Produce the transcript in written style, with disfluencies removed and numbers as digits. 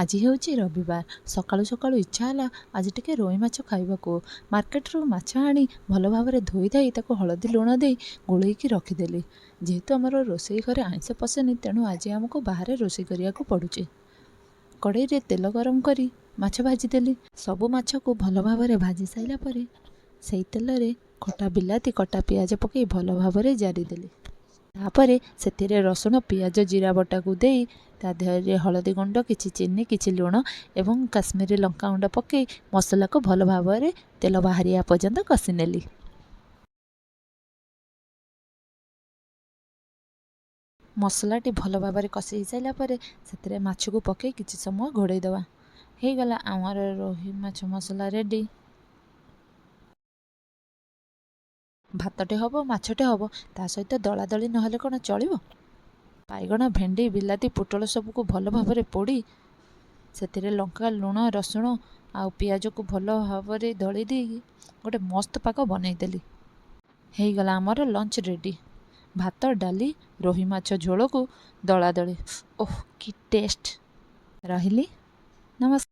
आज ହେଉଛି ରବିବାର। ସକାଳୁ ସକାଳୁ ଇଚ୍ଛା ହେଲା ଆଜି ଟିକେ ରୋହି ମାଛ ଖାଇବାକୁ। ମାର୍କେଟରୁ ମାଛ ଆଣି ଭଲ ଭାବରେ ଧୋଇ ଧାଇ ତାକୁ ହଳଦୀ ଲୁଣ ଦେଇ ଗୋଳେଇକି ରଖିଦେଲି। ଯେହେତୁ ଆମର ରୋଷେଇ ଘରେ ଆଇଁଷ ପଶେନି, ତେଣୁ ଆଜି ଆମକୁ ବାହାରେ ରୋଷେଇ କରିବାକୁ ପଡ଼ୁଛି। କଡ଼େଇରେ ତେଲ ଗରମ କରି ମାଛ ଭାଜିଦେଲି। ସବୁ ମାଛକୁ ଭଲ ଭାବରେ ଭାଜି ସାରିଲା ପରେ ସେଇ ତେଲରେ କଟା ବିଲାତି, କଟା ପିଆଜ ପକାଇ ଭଲ ଭାବରେ ଜାରିଦେଲି। ତାପରେ ସେଥିରେ ରସୁଣ, ପିଆଜ, ଜିରା ବଟାକୁ ଦେଇ ତା ଦେହରେ ହଳଦୀ ଗୁଣ୍ଡ, କିଛି ଚିନି, କିଛି ଲୁଣ ଏବଂ କାଶ୍ମୀରୀ ଲଙ୍କାଗୁଣ୍ଡ ପକାଇ ମସଲାକୁ ଭଲ ଭାବରେ ତେଲ ବାହାରିବା ପର୍ଯ୍ୟନ୍ତ କଷି ନେଲି। ମସଲାଟି ଭଲ ଭାବରେ କଷି ହେଇସାରିଲା ପରେ ସେଥିରେ ମାଛକୁ ପକାଇ କିଛି ସମୟ ଘୋଡ଼େଇ ଦେବା। ହେଇଗଲା ଆମର ରୋହି ମାଛ ମସଲା ରେଡ଼ି। ଭାତଟେ ହେବ, ମାଛଟେ ହେବ, ତା ସହିତ ଦଳାଦଳି ନହେଲେ କ'ଣ ଚଳିବ? ବାଇଗଣ, ଭେଣ୍ଡି, ବିଲାତି, ପୋଟଳ ସବୁକୁ ଭଲ ଭାବରେ ପୋଡ଼ି ସେଥିରେ ଲଙ୍କା, ଲୁଣ, ରସୁଣ ଆଉ ପିଆଜକୁ ଭଲ ଭାବରେ ଦଳି ଦେଇକି ଗୋଟେ ମସ୍ତ ପାଗ ବନେଇଦେଲି। ହେଇଗଲା ଆମର ଲଞ୍ଚ ରେଡ଼ି। ଭାତ, ଡାଲି, ରୋହି ମାଛ ଝୋଳକୁ ଦଳାଦଳି। ଓଃ କି ଟେଷ୍ଟ! ରହିଲି, ନମସ୍କାର।